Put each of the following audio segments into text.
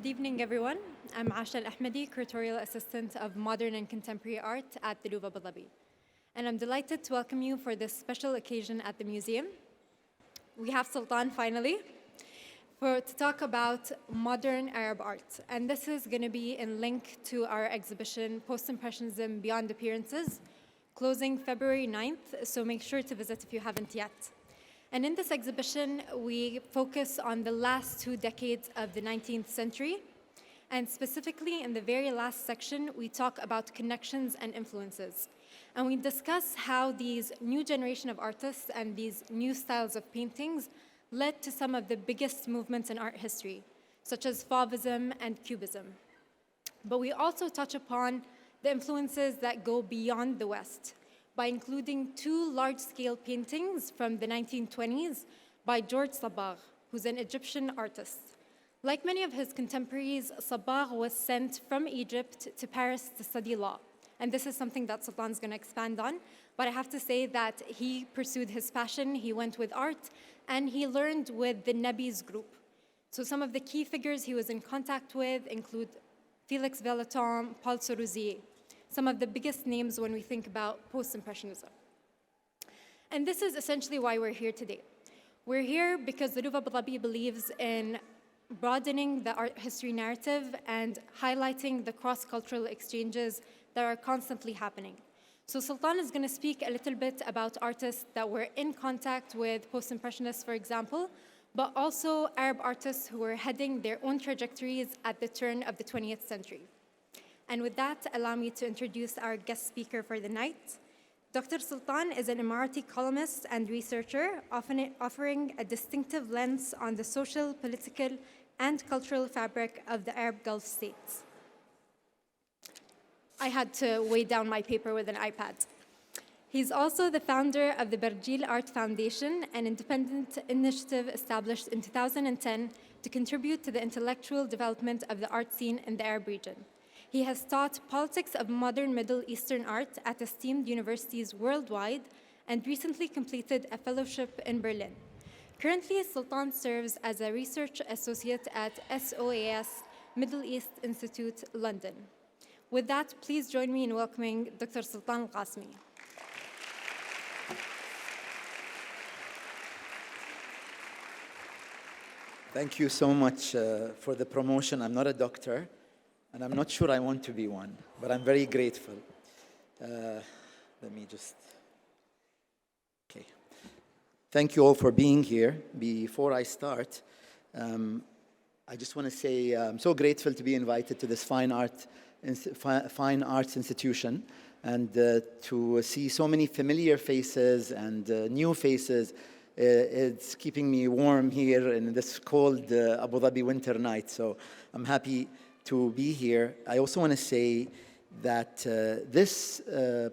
Good evening, everyone. I'm Asha Al-Ahmadi, Curatorial Assistant of Modern and Contemporary Art at the Louvre Abu Dhabi. And I'm delighted to welcome you for this special occasion at the museum. We have Sultan finally to talk about modern Arab art. And this is going to be in link to our exhibition, Post-Impressionism Beyond Appearances, closing February 9th, so make sure to visit if you haven't yet. And in this exhibition, we focus on the last 2 decades of the 19th century. And specifically, in the very last section, we talk about connections and influences. And we discuss how these new generation of artists and these new styles of paintings led to some of the biggest movements in art history, such as Fauvism and Cubism. But we also touch upon the influences that go beyond the West, by including 2 large-scale paintings from the 1920s by George Sabagh, who's an Egyptian artist. Like many of his contemporaries, Sabagh was sent from Egypt to Paris to study law. And this is something that Sultan's going to expand on. But I have to say that he pursued his passion, he went with art, and he learned with the Nabi's group. So some of the key figures he was in contact with include Félix Vallotton, Paul Soroussi, some of the biggest names when we think about post-impressionism. And this is essentially why we're here today. We're here because the Louvre Abu Dhabi believes in broadening the art history narrative and highlighting the cross-cultural exchanges that are constantly happening. So Sultan is going to speak a little bit about artists that were in contact with post-impressionists, for example, but also Arab artists who were heading their own trajectories at the turn of the 20th century. And with that, allow me to introduce our guest speaker for the night. Dr. Sultan is an Emirati columnist and researcher, often offering a distinctive lens on the social, political, and cultural fabric of the Arab Gulf states. I had to weigh down my paper with an iPad. He's also the founder of the Barjeel Art Foundation, an independent initiative established in 2010 to contribute to the intellectual development of the art scene in the Arab region. He has taught politics of modern Middle Eastern art at esteemed universities worldwide and recently completed a fellowship in Berlin. Currently, Sultan serves as a research associate at SOAS Middle East Institute, London. With that, please join me in welcoming Dr. Sultan Al Qassemi. Thank you so much for the promotion. I'm not a doctor. And I'm not sure I want to be one, but I'm very grateful. Let me just, okay. Thank you all for being here. Before I start, I just want to say I'm so grateful to be invited to this fine arts institution and to see so many familiar faces and new faces. It's keeping me warm here in this cold Abu Dhabi winter night, so I'm happy to be here. I also want to say that this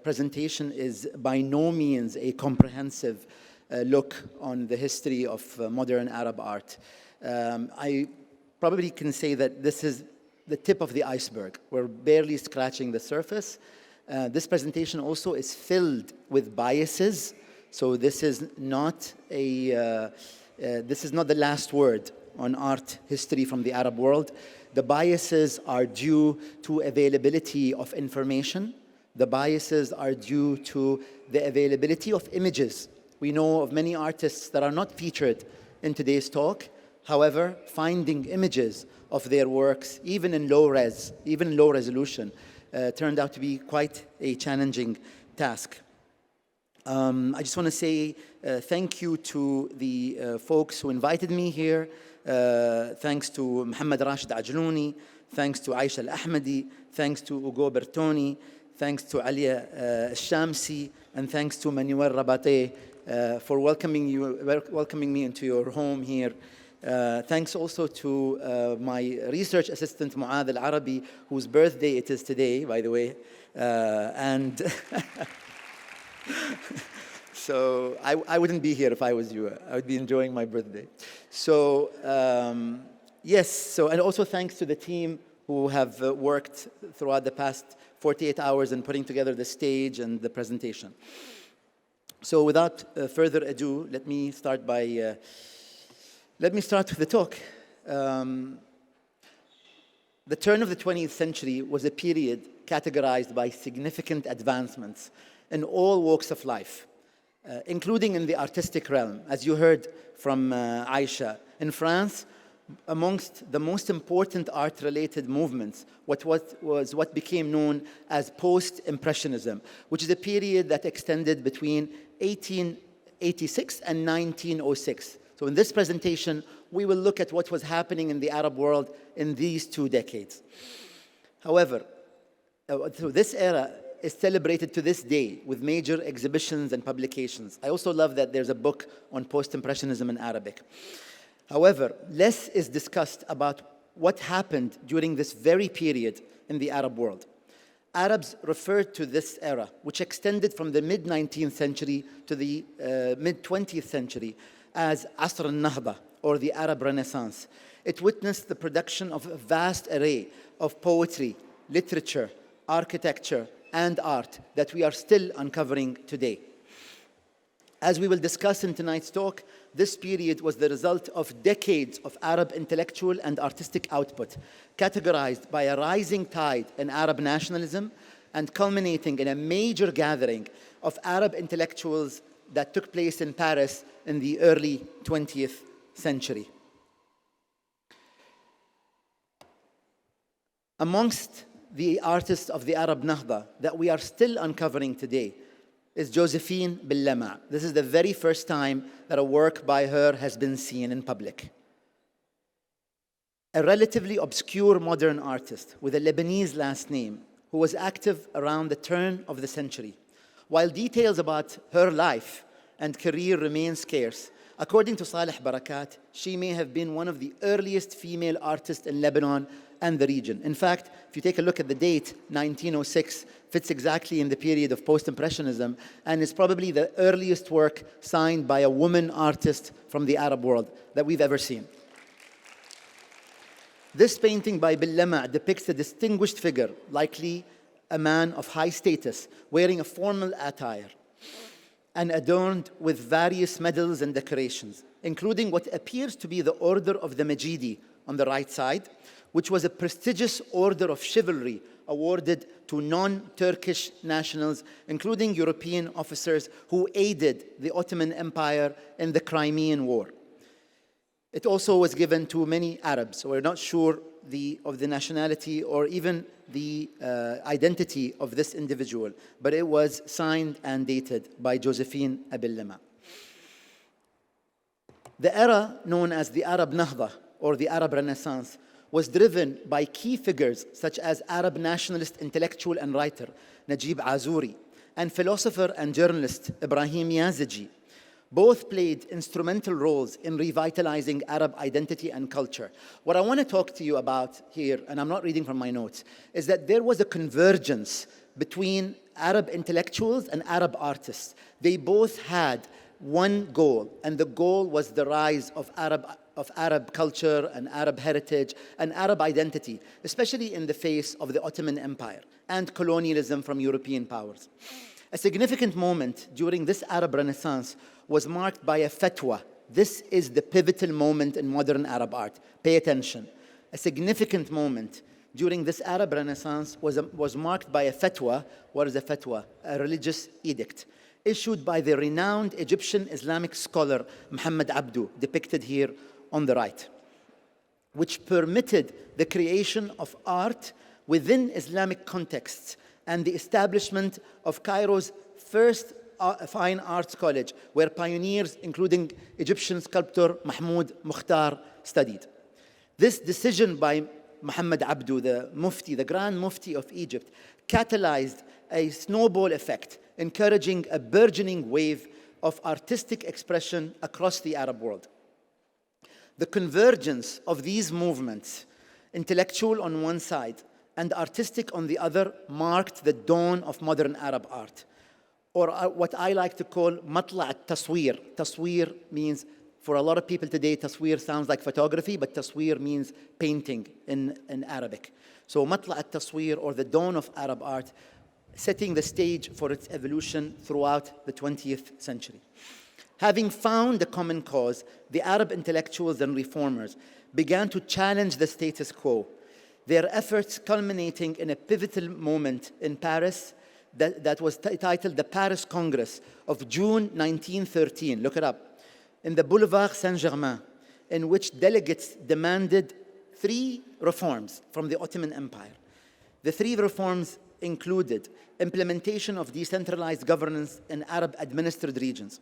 presentation is by no means a comprehensive look on the history of modern Arab art. I probably can say that this is the tip of the iceberg. We're barely scratching the surface. This presentation also is filled with biases, so this is not the last word on art history from the Arab world. The biases are due to availability of information. The biases are due to the availability of images. We know of many artists that are not featured in today's talk. However, finding images of their works, even in low resolution, turned out to be quite a challenging task. I just want to say thank you to the folks who invited me here. Thanks to Mohammed Rashid Ajlouni, thanks to Aisha Al-Ahmadi, thanks to Ugo Bertoni, thanks to Alia Shamsi, and thanks to Manuel Rabate for welcoming me into your home here. Thanks also to my research assistant, Muad Al-Arabi, whose birthday it is today, by the way. And so I wouldn't be here if I was you. I would be enjoying my birthday. So yes, and also thanks to the team who have worked throughout the past 48 hours in putting together the stage and the presentation. So without further ado, let me start with the talk. The turn of the 20th century was a period categorized by significant advancements in all walks of life, including in the artistic realm. As you heard from Aisha, in France, amongst the most important art-related movements was what became known as Post-Impressionism, which is a period that extended between 1886 and 1906. So in this presentation, we will look at what was happening in the Arab world in these 2 decades. However, this era is celebrated to this day with major exhibitions and publications. I also love that there's a book on Post-Impressionism in Arabic. However, less is discussed about what happened during this very period in the Arab world. Arabs referred to this era, which extended from the mid-19th century to the mid-20th century, as Asr al-Nahda, or the Arab Renaissance. It witnessed the production of a vast array of poetry, literature, architecture, and art that we are still uncovering today. As we will discuss in tonight's talk, this period was the result of decades of Arab intellectual and artistic output, categorized by a rising tide in Arab nationalism and culminating in a major gathering of Arab intellectuals that took place in Paris in the early 20th century. Amongst the artists of the Arab Nahda that we are still uncovering today is Josephine Billama. This is the very first time that a work by her has been seen in public. A relatively obscure modern artist with a Lebanese last name who was active around the turn of the century. While details about her life and career remain scarce, according to Saleh Barakat, she may have been one of the earliest female artists in Lebanon and the region. In fact, if you take a look at the date, 1906 fits exactly in the period of Post-Impressionism and is probably the earliest work signed by a woman artist from the Arab world that we've ever seen. This painting by Billama depicts a distinguished figure, likely a man of high status, wearing a formal attire and adorned with various medals and decorations, including what appears to be the Order of the Majidi on the right side, which was a prestigious order of chivalry awarded to non-Turkish nationals, including European officers who aided the Ottoman Empire in the Crimean War. It also was given to many Arabs, so we're not sure of the nationality or even the identity of this individual, but it was signed and dated by Josephine Billama. The era known as the Arab Nahda, or the Arab Renaissance, was driven by key figures such as Arab nationalist intellectual and writer Najib Azuri and philosopher and journalist Ibrahim Yazigi. Both played instrumental roles in revitalizing Arab identity and culture. What I want to talk to you about here, and I'm not reading from my notes, is that there was a convergence between Arab intellectuals and Arab artists. They both had one goal, and the goal was the rise of Arab culture and Arab heritage and Arab identity, especially in the face of the Ottoman Empire and colonialism from European powers. A significant moment during this Arab Renaissance was marked by a fatwa. This is the pivotal moment in modern Arab art. Pay attention. A significant moment during this Arab Renaissance was marked by a fatwa. What is a fatwa? A religious edict issued by the renowned Egyptian Islamic scholar Muhammad Abdu, depicted here on the right, which permitted the creation of art within Islamic contexts and the establishment of Cairo's first fine arts college, where pioneers, including Egyptian sculptor Mahmoud Mukhtar, studied. This decision by Muhammad Abdu, the Mufti, the Grand Mufti of Egypt, catalyzed a snowball effect, encouraging a burgeoning wave of artistic expression across the Arab world. The convergence of these movements, intellectual on one side and artistic on the other, marked the dawn of modern Arab art, or what I like to call matla' al-taswir. Taswir means, for a lot of people today, taswir sounds like photography, but taswir means painting in Arabic. So matla' al-taswir, or the dawn of Arab art, setting the stage for its evolution throughout the 20th century. Having found a common cause, the Arab intellectuals and reformers began to challenge the status quo, their efforts culminating in a pivotal moment in Paris that was titled the Paris Congress of June 1913. Look it up. In the Boulevard Saint-Germain, in which delegates demanded 3 reforms from the Ottoman Empire. The 3 reforms included implementation of decentralized governance in Arab-administered regions,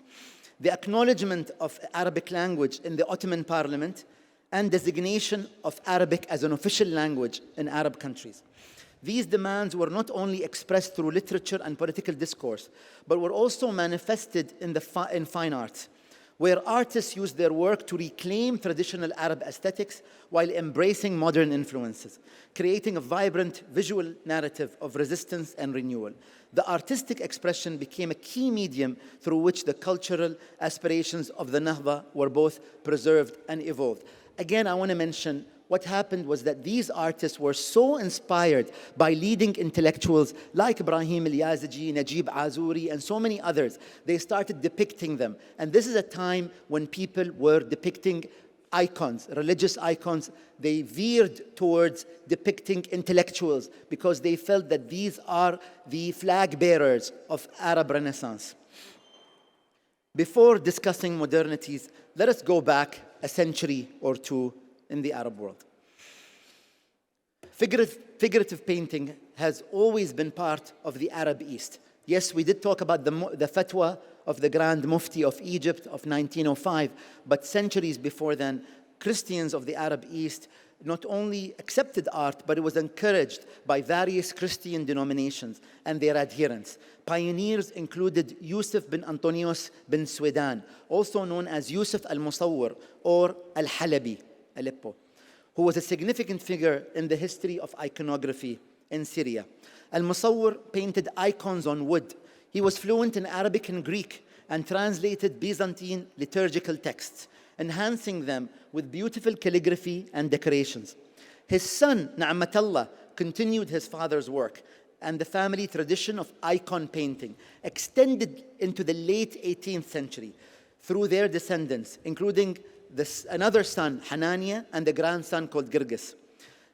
the acknowledgement of Arabic language in the Ottoman Parliament, and designation of Arabic as an official language in Arab countries. These demands were not only expressed through literature and political discourse, but were also manifested in fine arts, where artists used their work to reclaim traditional Arab aesthetics while embracing modern influences, creating a vibrant visual narrative of resistance and renewal. The artistic expression became a key medium through which the cultural aspirations of the Nahda were both preserved and evolved. Again, I want to mention what happened was that these artists were so inspired by leading intellectuals like Ibrahim al-Yazigi, Najib Azuri, and so many others. They started depicting them. And this is a time when people were depicting icons, religious icons. They veered towards depicting intellectuals because they felt that these are the flag bearers of Arab Renaissance. Before discussing modernities, let us go back a century or two in the Arab world. Figurative painting has always been part of the Arab East. Yes, we did talk about the fatwa of the Grand Mufti of Egypt of 1905, but centuries before then, Christians of the Arab East not only accepted art, but it was encouraged by various Christian denominations and their adherents. Pioneers included Yusuf bin Antonios bin Sudan, also known as Yusuf al-Musawwir or al-Halabi, Aleppo, who was a significant figure in the history of iconography in Syria. Al-Musawwir painted icons on wood. He was fluent in Arabic and Greek and translated Byzantine liturgical texts, enhancing them with beautiful calligraphy and decorations. His son, Na'matallah, continued his father's work, and the family tradition of icon painting extended into the late 18th century through their descendants, including another son, Hanania, and the grandson called Girgis.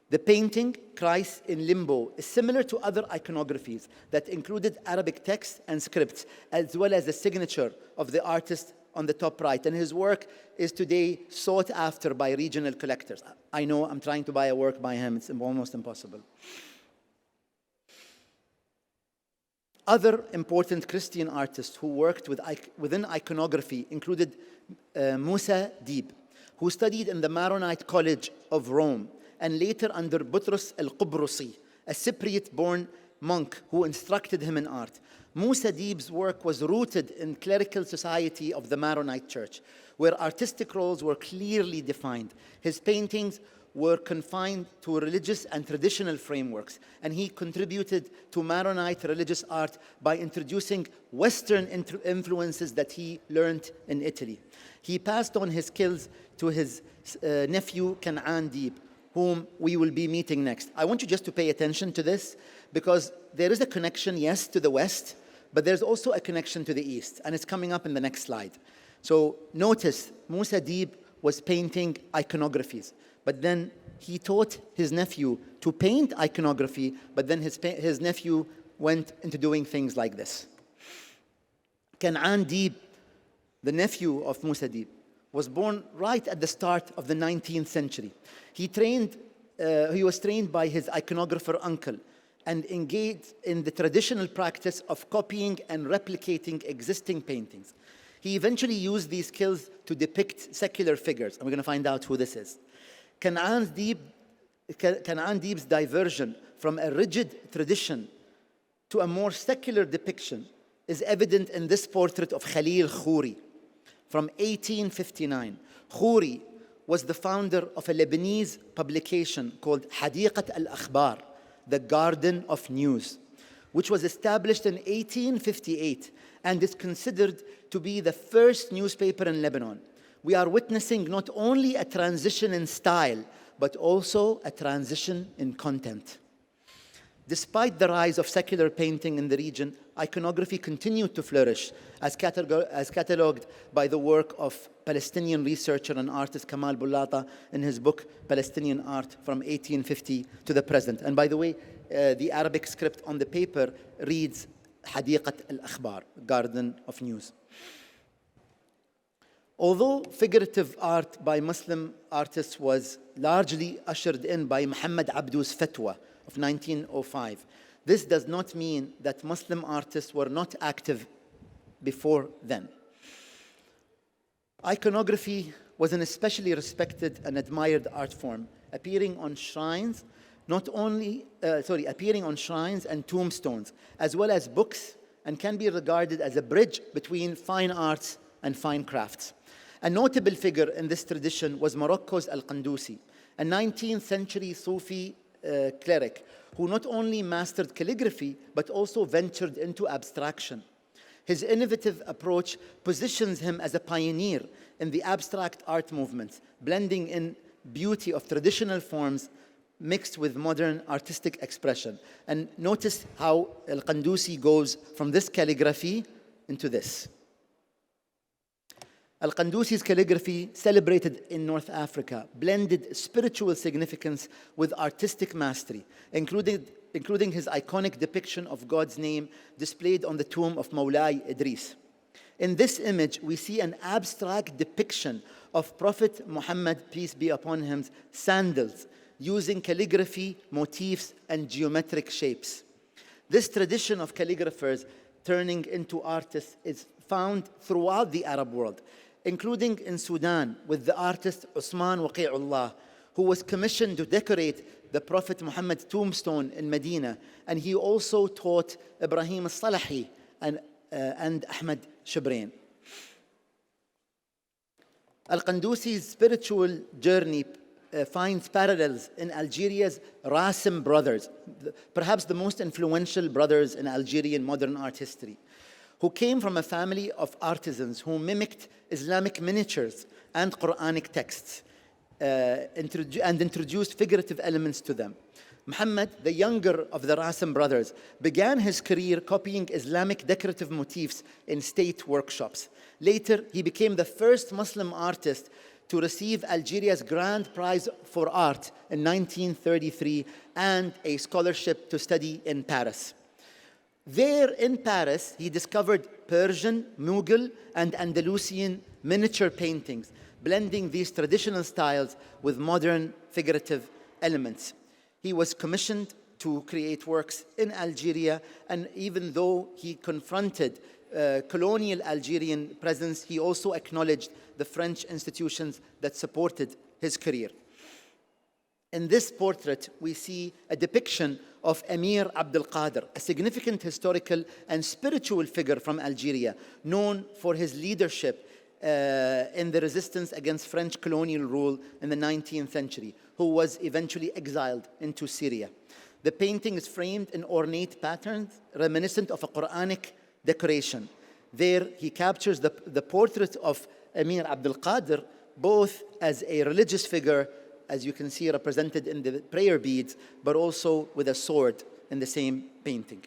The painting, Christ in Limbo, is similar to other iconographies that included Arabic texts and scripts, as well as the signature of the artist on the top right. And his work is today sought after by regional collectors. I know I'm trying to buy a work by him. It's almost impossible. Other important Christian artists who worked within iconography included Musa Deeb, who studied in the Maronite College of Rome, and later under Butros al-Qubrusi, a Cypriot-born monk who instructed him in art. Musa Deeb's work was rooted in clerical society of the Maronite Church, where artistic roles were clearly defined. His paintings were confined to religious and traditional frameworks, and he contributed to Maronite religious art by introducing Western influences that he learned in Italy. He passed on his skills to his nephew, Kan'an Deeb, whom we will be meeting next. I want you just to pay attention to this, because there is a connection, yes, to the West, but there's also a connection to the East, and it's coming up in the next slide. So notice, Musa Deeb was painting iconographies, but then he taught his nephew to paint iconography, but then his nephew went into doing things like this. Kan'an Deeb, the nephew of Musa Deeb, was born right at the start of the 19th century. He was trained by his iconographer uncle and engaged in the traditional practice of copying and replicating existing paintings. He eventually used these skills to depict secular figures, and we're going to find out who this is. Kan'an Deeb's diversion from a rigid tradition to a more secular depiction is evident in this portrait of Khalil Khouri from 1859. Khouri was the founder of a Lebanese publication called Hadiqat al-Akhbar, the Garden of News, which was established in 1858 and is considered to be the first newspaper in Lebanon. We are witnessing not only a transition in style, but also a transition in content. Despite the rise of secular painting in the region, iconography continued to flourish, as catalogued by the work of Palestinian researcher and artist Kamal Boulata in his book Palestinian Art from 1850 to the present. And by the way, the Arabic script on the paper reads Hadiqat al-Akhbar, Garden of News. Although figurative art by Muslim artists was largely ushered in by Muhammad Abdu's fatwa of 1905, this does not mean that Muslim artists were not active before then. Iconography was an especially respected and admired art form, appearing on shrines and tombstones, as well as books, and can be regarded as a bridge between fine arts and fine crafts. A notable figure in this tradition was Morocco's Al-Qandusi, a 19th century Sufi cleric who not only mastered calligraphy but also ventured into abstraction. His innovative approach positions him as a pioneer in the abstract art movement, blending in beauty of traditional forms mixed with modern artistic expression. And notice how Al-Qandusi goes from this calligraphy into this. Al-Qandusi's calligraphy, celebrated in North Africa, blended spiritual significance with artistic mastery, including his iconic depiction of God's name displayed on the tomb of Mawlai Idris. In this image, we see an abstract depiction of Prophet Muhammad, peace be upon him, sandals, using calligraphy, motifs, and geometric shapes. This tradition of calligraphers turning into artists is found throughout the Arab world, including in Sudan with the artist Usman Waqi'ullah, who was commissioned to decorate the Prophet Muhammad's tombstone in Medina, and he also taught Ibrahim al-Salahi and Ahmed Shibrain. Al-Qandusi's spiritual journey finds parallels in Algeria's Rasim brothers, perhaps the most influential brothers in Algerian modern art history, who came from a family of artisans who mimicked Islamic miniatures and Quranic texts and introduced figurative elements to them. Muhammad, the younger of the Rasim brothers, began his career copying Islamic decorative motifs in state workshops. Later, he became the first Muslim artist to receive Algeria's Grand Prize for Art in 1933 and a scholarship to study in Paris. There in Paris, he discovered Persian, Mughal, and Andalusian miniature paintings, blending these traditional styles with modern figurative elements. He was commissioned to create works in Algeria, and even though he confronted colonial Algerian presence, he also acknowledged the French institutions that supported his career. In this portrait, we see a depiction of Emir Abdel Qadir, a significant historical and spiritual figure from Algeria, known for his leadership in the resistance against French colonial rule in the 19th century, who was eventually exiled into Syria. The painting is framed in ornate patterns reminiscent of a Quranic decoration. There, he captures the portrait of Emir Abdel Qadir, both as a religious figure, as you can see represented in the prayer beads, but also with a sword in the same painting.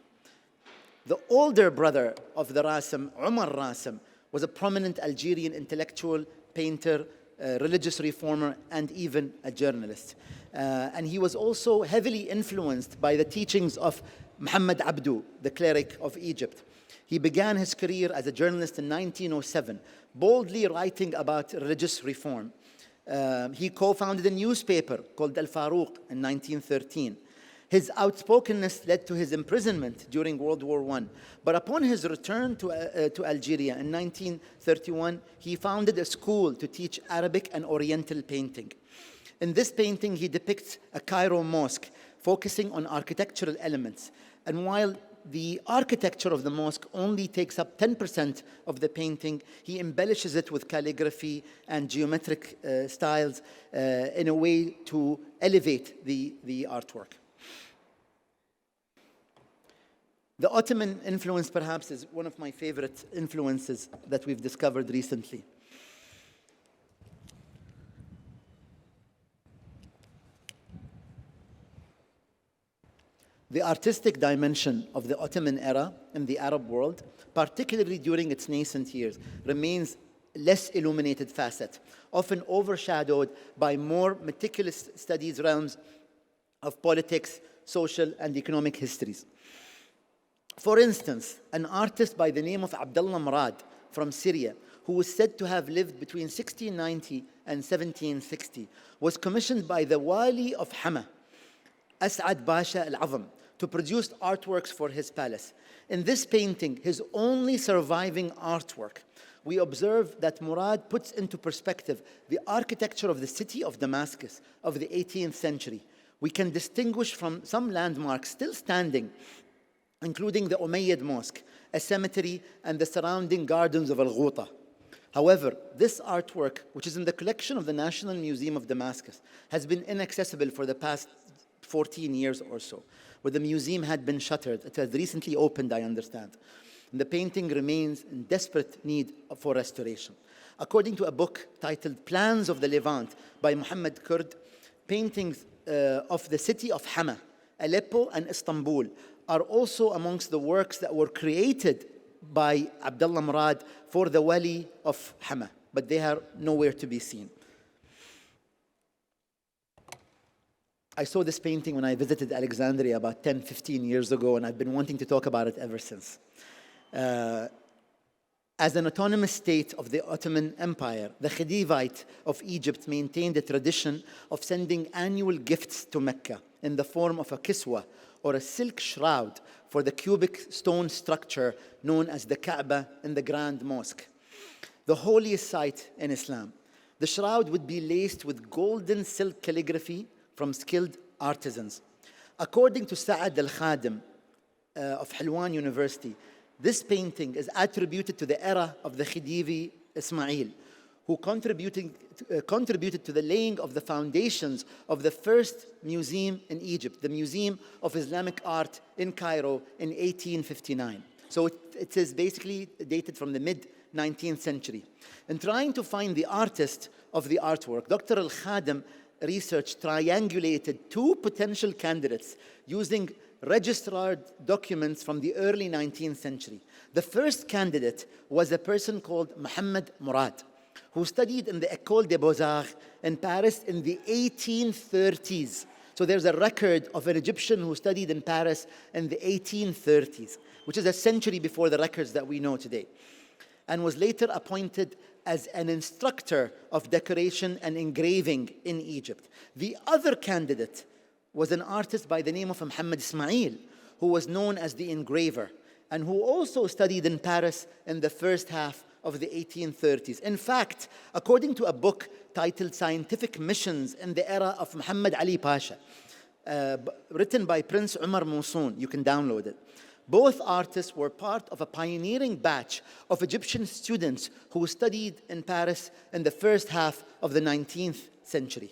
The older brother of the Rasim, Umar Rasim, was a prominent Algerian intellectual, painter, religious reformer, and even a journalist. And he was also heavily influenced by the teachings of Muhammad Abdu, the cleric of Egypt. He began his career as a journalist in 1907, boldly writing about religious reform. He co-founded a newspaper called Al Farouk in 1913. His outspokenness led to his imprisonment during World War I. But upon his return to Algeria in 1931, he founded a school to teach Arabic and Oriental painting. In this painting, he depicts a Cairo mosque, focusing on architectural elements. And while the architecture of the mosque only takes up 10% of the painting, he embellishes it with calligraphy and geometric styles in a way to elevate the artwork. The Ottoman influence, perhaps, is one of my favorite influences that we've discovered recently. The artistic dimension of the Ottoman era in the Arab world, particularly during its nascent years, remains less illuminated facet, often overshadowed by more meticulous studies realms of politics, social, and economic histories. For instance, an artist by the name of Abdullah Murad from Syria, who was said to have lived between 1690 and 1760, was commissioned by the Wali of Hama, As'ad Basha al-Azam, to produce artworks for his palace. In this painting, his only surviving artwork, we observe that Murad puts into perspective the architecture of the city of Damascus of the 18th century. We can distinguish from some landmarks still standing, including the Umayyad Mosque, a cemetery, and the surrounding gardens of Al-Ghouta. However, this artwork, which is in the collection of the National Museum of Damascus, has been inaccessible for the past 14 years or so, where the museum had been shuttered. It has recently opened, I understand. And the painting remains in desperate need for restoration. According to a book titled Plans of the Levant by Muhammad Kurd, paintings of the city of Hama, Aleppo, and Istanbul are also amongst the works that were created by Abdullah Murad for the Wali of Hama, but they are nowhere to be seen. I saw this painting when I visited Alexandria about 10, 15 years ago, and I've been wanting to talk about it ever since. As an autonomous state of the Ottoman Empire, the Khedivite of Egypt maintained a tradition of sending annual gifts to Mecca in the form of a kiswa, or a silk shroud, for the cubic stone structure known as the Kaaba in the Grand Mosque, the holiest site in Islam. The shroud would be laced with golden silk calligraphy from skilled artisans. According to Sa'ad al-Khadim of Hilwan University, this painting is attributed to the era of the Khedive Ismail, who contributed to the laying of the foundations of the first museum in Egypt, the Museum of Islamic Art in Cairo in 1859. So it is basically dated from the mid-19th century. In trying to find the artist of the artwork, Dr. Al-Khadim research triangulated two potential candidates using registered documents from the early 19th century. The first candidate was a person called Muhammad Murad, who studied in the École des Beaux-Arts in Paris in the 1830s. So there's a record of an Egyptian who studied in Paris in the 1830s, which is a century before the records that we know today, and was later appointed as an instructor of decoration and engraving in Egypt. The other candidate was an artist by the name of Muhammad Ismail, who was known as the engraver, and who also studied in Paris in the first half of the 1830s. In fact, according to a book titled Scientific Missions in the Era of Muhammad Ali Pasha, written by Prince Umar Moussoun, you can download it, both artists were part of a pioneering batch of Egyptian students who studied in Paris in the first half of the 19th century.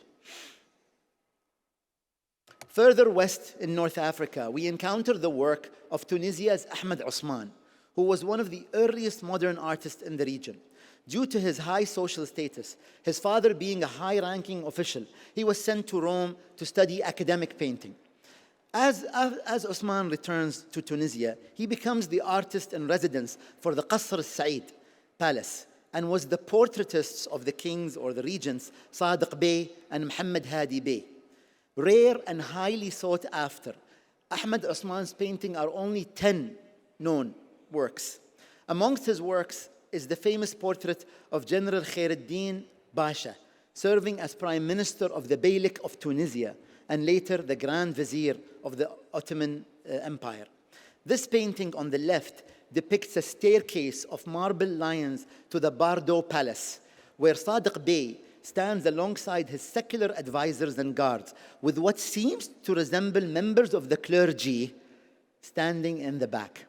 Further west in North Africa, we encounter the work of Tunisia's Ahmed Osman, who was one of the earliest modern artists in the region. Due to his high social status, his father being a high-ranking official, he was sent to Rome to study academic painting. As Osman returns to Tunisia, he becomes the artist in residence for the Qasr al-Said palace, and was the portraitists of the kings or the regents, Sadiq Bey and Muhammad Hadi Bey. Rare and highly sought after, Ahmed Osman's paintings are only 10 known works. Amongst his works is the famous portrait of General Khairuddin Basha, serving as Prime Minister of the Beylik of Tunisia, and later the Grand Vizier of the Ottoman Empire. This painting on the left depicts a staircase of marble lions to the Bardo Palace, where Sadiq Bey stands alongside his secular advisors and guards, with what seems to resemble members of the clergy standing in the back.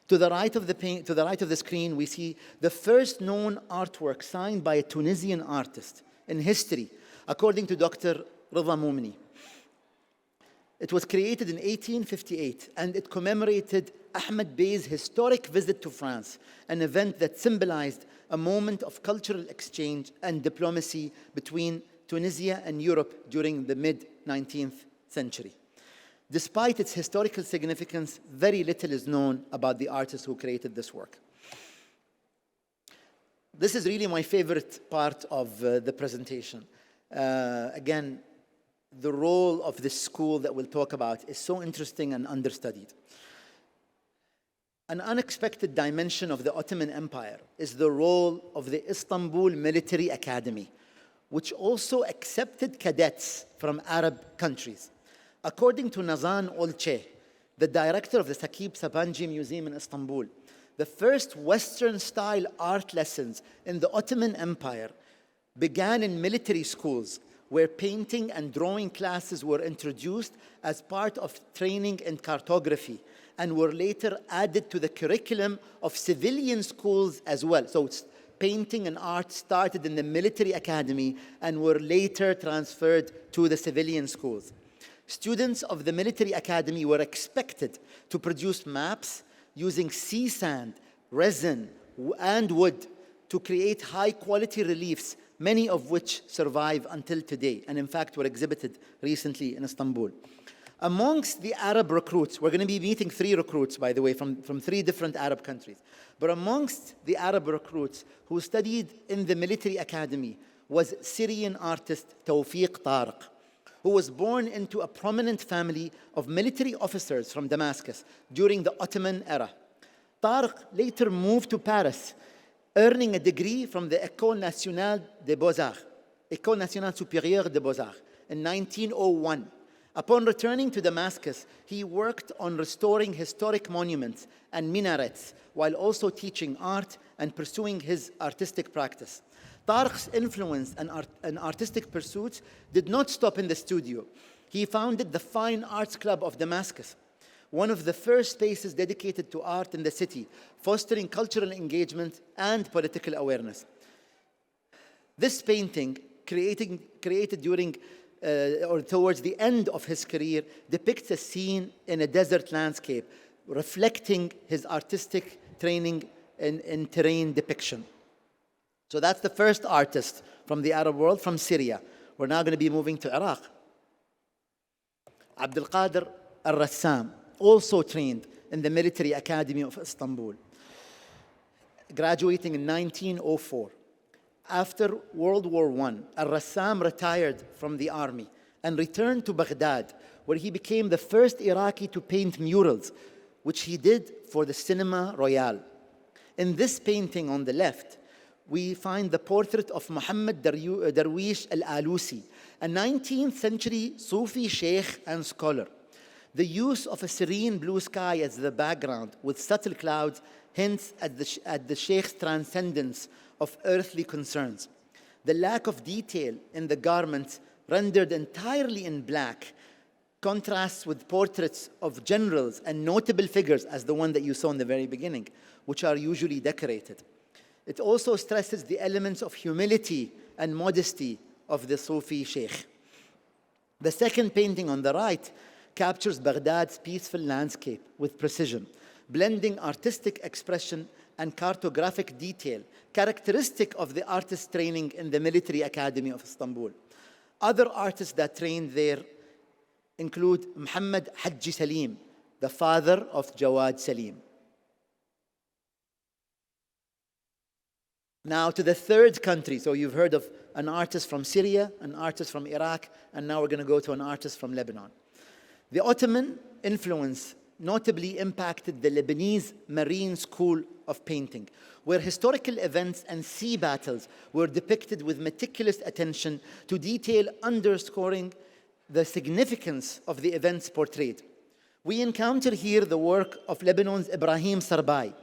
To the right of the screen, we see the first known artwork signed by a Tunisian artist in history, according to Dr. Rida Moumni. It was created in 1858, and it commemorated Ahmed Bey's historic visit to France, an event that symbolized a moment of cultural exchange and diplomacy between Tunisia and Europe during the mid-19th century. Despite its historical significance, very little is known about the artist who created this work. This is really my favorite part of the presentation. Again, the role of this school that we'll talk about is so interesting and understudied. An unexpected dimension of the Ottoman Empire is the role of the Istanbul Military Academy, which also accepted cadets from Arab countries. According to Nazan Olce, the director of the Sakib Sabancı Museum in Istanbul, the first Western-style art lessons in the Ottoman Empire began in military schools, where painting and drawing classes were introduced as part of training in cartography, and were later added to the curriculum of civilian schools as well. So painting and art started in the military academy and were later transferred to the civilian schools. Students of the military academy were expected to produce maps using sea sand, resin, and wood to create high-quality reliefs, many of which survive until today, and in fact were exhibited recently in Istanbul. Amongst the Arab recruits, we're going to be meeting 3 recruits, by the way, from 3 different Arab countries. But amongst the Arab recruits who studied in the military academy was Syrian artist Tawfiq Tariq, who was born into a prominent family of military officers from Damascus during the Ottoman-era. Tariq later moved to Paris, earning a degree from the École Nationale des Beaux-Arts, École Nationale Supérieure des Beaux-Arts, in 1901. Upon returning to Damascus, he worked on restoring historic monuments and minarets, while also teaching art and pursuing his artistic practice. Tariq's influence and artistic pursuits did not stop in the studio. He founded the Fine Arts Club of Damascus, one of the first spaces dedicated to art in the city, fostering cultural engagement and political awareness. This painting, created during or towards the end of his career, depicts a scene in a desert landscape, reflecting his artistic training in terrain depiction. So that's the first artist from the Arab world, from Syria. We're now going to be moving to Iraq. Abdul Qadir al-Rassam, also trained in the Military Academy of Istanbul, graduating in 1904. After World War I, al-Rassam retired from the army and returned to Baghdad, where he became the first Iraqi to paint murals, which he did for the Cinema Royale. In this painting on the left, we find the portrait of Muhammad Darwish al-Alusi, a 19th century Sufi sheikh and scholar. The use of a serene blue sky as the background with subtle clouds hints at the sheikh's transcendence of earthly concerns. The lack of detail in the garments, rendered entirely in black, contrasts with portraits of generals and notable figures, as the one that you saw in the very beginning, which are usually decorated. It also stresses the elements of humility and modesty of the Sufi sheikh. The second painting on the right captures Baghdad's peaceful landscape with precision, blending artistic expression and cartographic detail, characteristic of the artist's training in the Military Academy of Istanbul. Other artists that trained there include Muhammad Hajji Salim, the father of Jawad Salim. Now to the third country. So you've heard of an artist from Syria, an artist from Iraq, and now we're going to go to an artist from Lebanon. The Ottoman influence notably impacted the Lebanese Marine School of Painting, where historical events and sea battles were depicted with meticulous attention to detail, underscoring the significance of the events portrayed. We encounter here the work of Lebanon's Ibrahim Sarbai,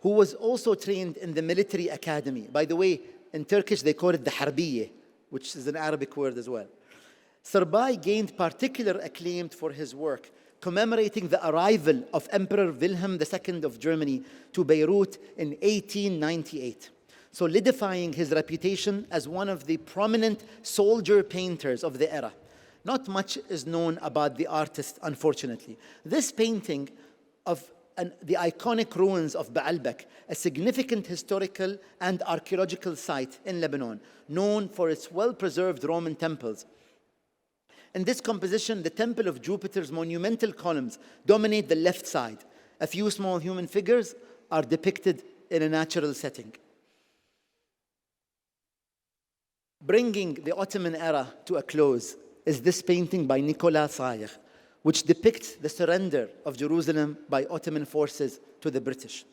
who was also trained in the military academy. By the way, in Turkish they call it the Harbiye, which is an Arabic word as well. Sarbai gained particular acclaim for his work, commemorating the arrival of Emperor Wilhelm II of Germany to Beirut in 1898, solidifying his reputation as one of the prominent soldier painters of the era. Not much is known about the artist, unfortunately. This painting of the iconic ruins of Baalbek, a significant historical and archaeological site in Lebanon, known for its well-preserved Roman temples, In this composition, the Temple of Jupiter's monumental columns dominate the left side. A few small human figures are depicted in a natural setting. Bringing the Ottoman era to a close is this painting by Nicolas Sayegh, which depicts the surrender of Jerusalem by Ottoman forces to the British.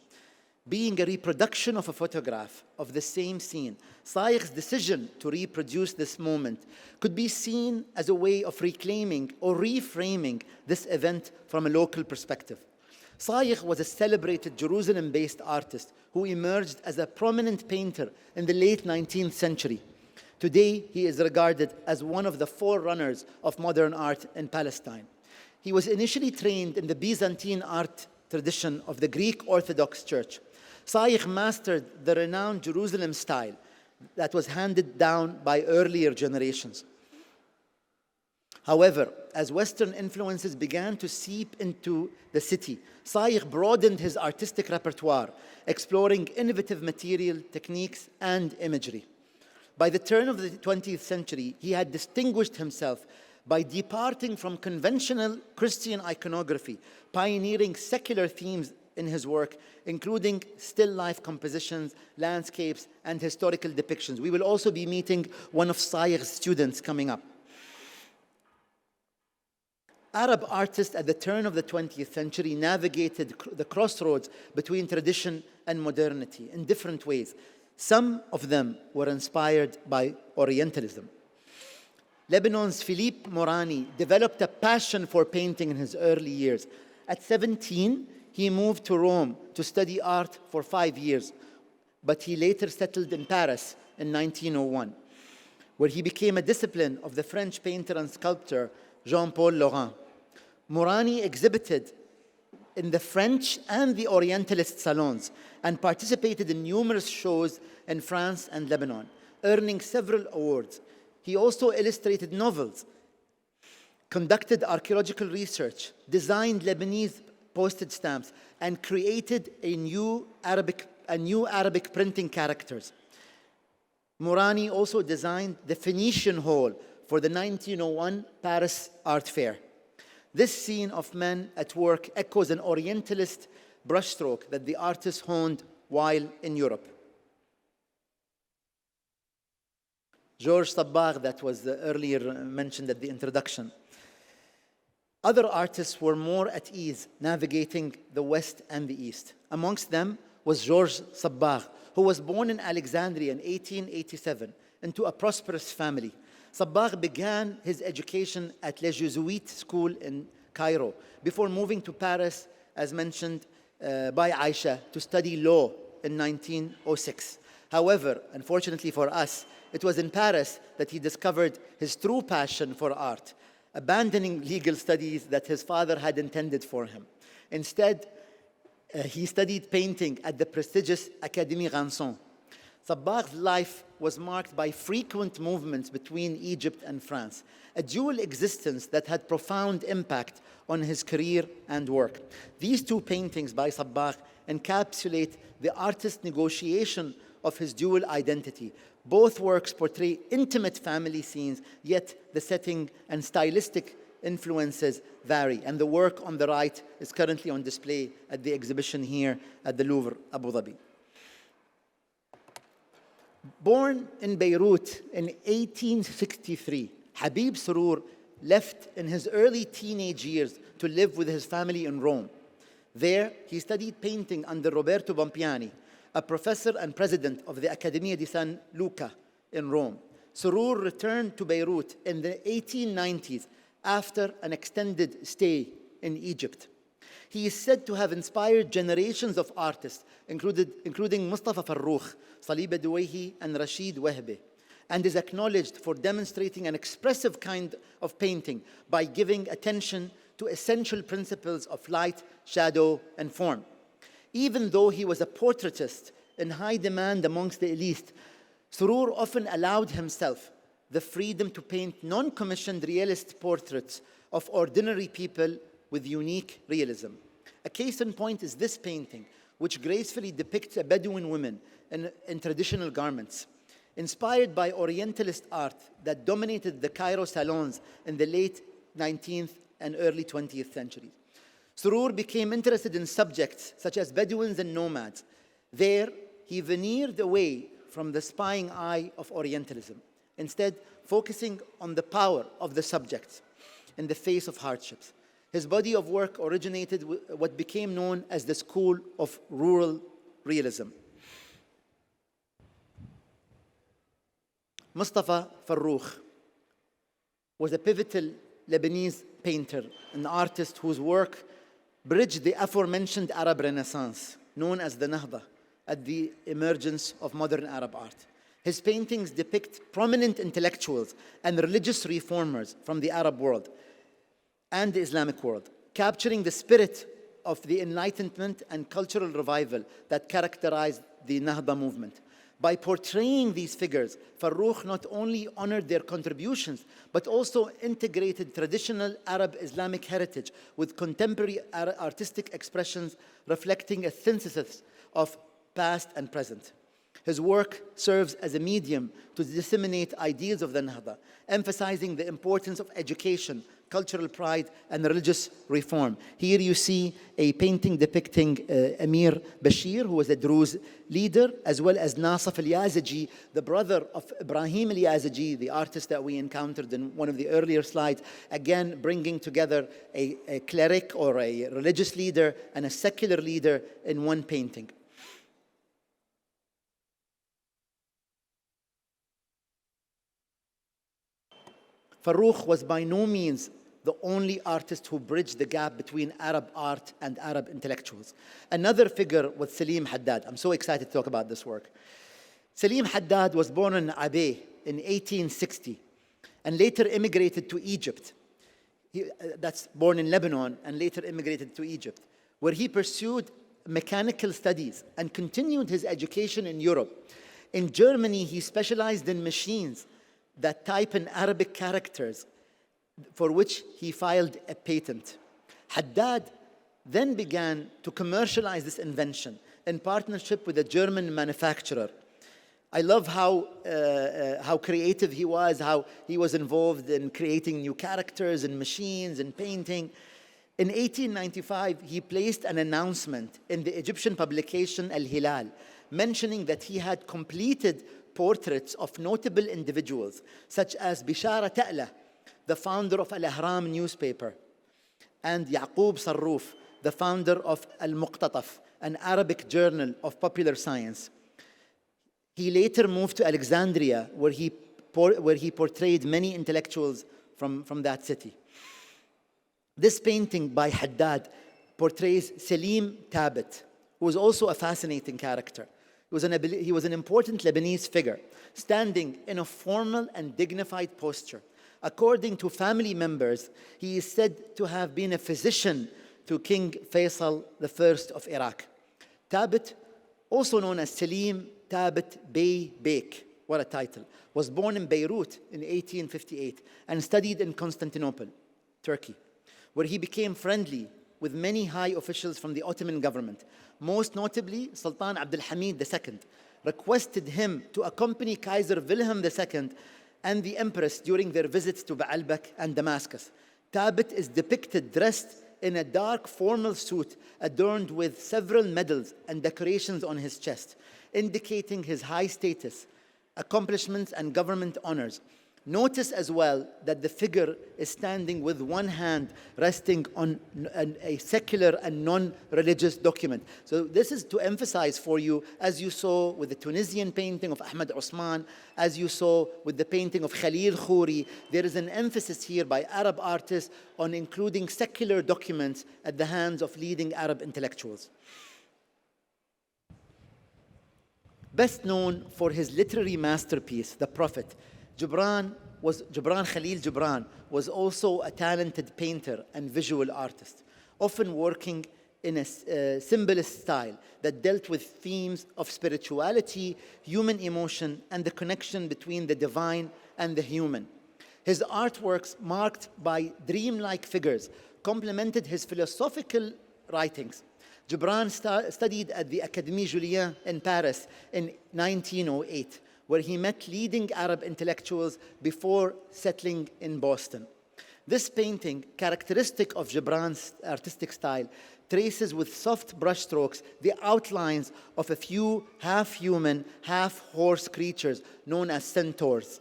Being a reproduction of a photograph of the same scene, Sayegh's decision to reproduce this moment could be seen as a way of reclaiming or reframing this event from a local perspective. Sayegh was a celebrated Jerusalem-based artist who emerged as a prominent painter in the late 19th century. Today, he is regarded as one of the forerunners of modern art in Palestine. He was initially trained in the Byzantine art tradition of the Greek Orthodox Church. Sayegh mastered the renowned Jerusalem style that was handed down by earlier generations. However, as Western influences began to seep into the city, Sayegh broadened his artistic repertoire, exploring innovative material techniques and imagery. By the turn of the 20th century, he had distinguished himself by departing from conventional Christian iconography, pioneering secular themes in his work, including still life compositions, landscapes, and historical depictions. We will also be meeting one of Sayegh's students coming up. Arab artists at the turn of the 20th century navigated the crossroads between tradition and modernity in different ways. Some of them were inspired by Orientalism. Lebanon's Philippe Morani developed a passion for painting in his early years. At 17, he moved to Rome to study art for 5 years, but he later settled in Paris in 1901, where he became a disciple of the French painter and sculptor Jean-Paul Laurent. Morani exhibited in the French and the Orientalist salons and participated in numerous shows in France and Lebanon, earning several awards. He also illustrated novels, conducted archaeological research, designed Lebanese postage stamps, and created a new Arabic printing characters. Morani also designed the Phoenician Hall for the 1901 Paris Art Fair. This scene of men at work echoes an Orientalist brushstroke that the artist honed while in Europe. Georges Sabbagh, that was earlier mentioned at the introduction. Other artists were more at ease navigating the West and the East. Amongst them was Georges Sabbagh, who was born in Alexandria in 1887 into a prosperous family. Sabbagh began his education at Les Jesuites School in Cairo before moving to Paris, as mentioned by Aisha, to study law in 1906. However, unfortunately for us, it was in Paris that he discovered his true passion for art, abandoning legal studies that his father had intended for him. Instead, he studied painting at the prestigious Académie Ranson. Sabbagh's life was marked by frequent movements between Egypt and France, a dual existence that had profound impact on his career and work. These two paintings by Sabbagh encapsulate the artist's negotiation of his dual identity. Both works portray intimate family scenes, yet the setting and stylistic influences vary. And the work on the right is currently on display at the exhibition here at the Louvre Abu Dhabi. Born in Beirut in 1863, Habib Srour left in his early teenage years to live with his family in Rome. There, he studied painting under Roberto Bompiani, a professor and president of the Accademia di San Luca in Rome. Srour returned to Beirut in the 1890s after an extended stay in Egypt. He is said to have inspired generations of artists, including Mustafa Farroukh, Salih Badouehi, and Rashid Wahbe, and is acknowledged for demonstrating an expressive kind of painting by giving attention to essential principles of light, shadow, and form. Even though he was a portraitist in high demand amongst the elite, Srour often allowed himself the freedom to paint non-commissioned realist portraits of ordinary people with unique realism. A case in point is this painting, which gracefully depicts a Bedouin woman in traditional garments. Inspired by Orientalist art that dominated the Cairo salons in the late 19th and early 20th centuries, Surur became interested in subjects such as Bedouins and nomads. There, he veneered away from the spying eye of Orientalism, instead focusing on the power of the subjects in the face of hardships. His body of work originated with what became known as the School of Rural Realism. Mustafa Farrokh was a pivotal Lebanese painter, an artist whose work bridged the aforementioned Arab Renaissance, known as the Nahda, at the emergence of modern Arab art. His paintings depict prominent intellectuals and religious reformers from the Arab world and the Islamic world, capturing the spirit of the Enlightenment and cultural revival that characterized the Nahda movement. By portraying these figures, Farrokh not only honored their contributions, but also integrated traditional Arab Islamic heritage with contemporary artistic expressions reflecting a synthesis of past and present. His work serves as a medium to disseminate ideals of the Nahda, emphasizing the importance of education, cultural pride, and religious reform. Here you see a painting depicting Amir Bashir, who was a Druze leader, as well as Nasaf al-Yazigi, the brother of Ibrahim al-Yazigi, the artist that we encountered in one of the earlier slides, again bringing together a cleric or a religious leader and a secular leader in one painting. Farrokh was by no means the only artist who bridged the gap between Arab art and Arab intellectuals. Another figure was Salim Haddad. I'm so excited to talk about this work. Salim Haddad was born in Abbey in 1860 and later immigrated to Egypt. That's born in Lebanon and later immigrated to Egypt, where he pursued mechanical studies and continued his education in Europe. In Germany, he specialized in machines that type in Arabic characters, for which he filed a patent. Haddad then began to commercialize this invention in partnership with a German manufacturer. I love how creative he was, how he was involved in creating new characters and machines and painting. In 1895, he placed an announcement in the Egyptian publication Al-Hilal, mentioning that he had completed portraits of notable individuals, such as Bishara Ta'la, the founder of Al-Ahram newspaper, and Yaqub Sarrouf, the founder of Al-Muqtataf, an Arabic journal of popular science. He later moved to Alexandria, where he portrayed many intellectuals from that city. This painting by Haddad portrays Salim Tabet, who was also a fascinating character. He was an important Lebanese figure, standing in a formal and dignified posture. According to family members, he is said to have been a physician to King Faisal I of Iraq. Tabet, also known as Salim Tabet Bey Bek, what a title, was born in Beirut in 1858 and studied in Constantinople, Turkey, where he became friendly with many high officials from the Ottoman government. Most notably, Sultan Abdul Hamid II requested him to accompany Kaiser Wilhelm II and the Empress during their visits to Baalbek and Damascus. Tabet is depicted dressed in a dark formal suit adorned with several medals and decorations on his chest, indicating his high status, accomplishments, and government honors. Notice as well that the figure is standing with one hand resting on a secular and non-religious document. So this is to emphasize for you, as you saw with the Tunisian painting of Ahmed Osman, as you saw with the painting of Khalil Khouri, there is an emphasis here by Arab artists on including secular documents at the hands of leading Arab intellectuals. Best known for his literary masterpiece, The Prophet, Khalil Gibran was also a talented painter and visual artist, often working in a symbolist style that dealt with themes of spirituality, human emotion, and the connection between the divine and the human. His artworks, marked by dreamlike figures, complemented his philosophical writings. Gibran studied at the Académie Julian in Paris in 1908, where he met leading Arab intellectuals before settling in Boston. This painting, characteristic of Gibran's artistic style, traces with soft brushstrokes the outlines of a few half-human, half-horse creatures known as centaurs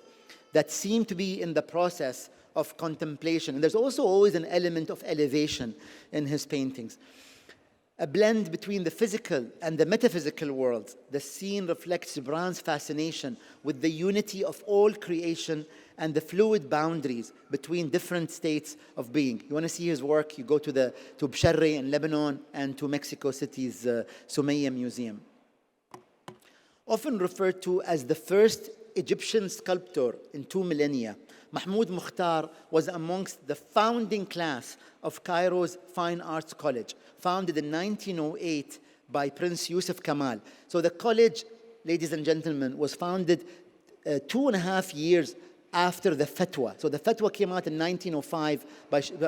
that seem to be in the process of contemplation. And there's also always an element of elevation in his paintings. A blend between the physical and the metaphysical worlds. The scene reflects Gibran's fascination with the unity of all creation and the fluid boundaries between different states of being. You want to see his work, you go to Bsharri in Lebanon and to Mexico City's Sumaya Museum. Often referred to as the first Egyptian sculptor in 2 millennia, Mahmoud Mukhtar was amongst the founding class of Cairo's Fine Arts College, founded in 1908 by Prince Yusuf Kamal. So the college, ladies and gentlemen, was founded 2.5 years after the fatwa. So the fatwa came out in 1905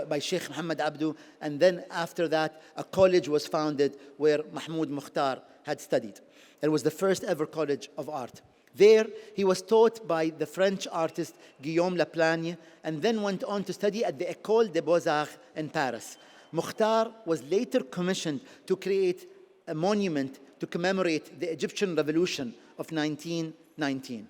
by Sheikh Muhammad Abdu, and then after that, a college was founded where Mahmoud Mukhtar had studied. It was the first ever college of art. There, he was taught by the French artist Guillaume Laplagne, and then went on to study at the École des Beaux-Arts in Paris. Mukhtar was later commissioned to create a monument to commemorate the Egyptian Revolution of 1919.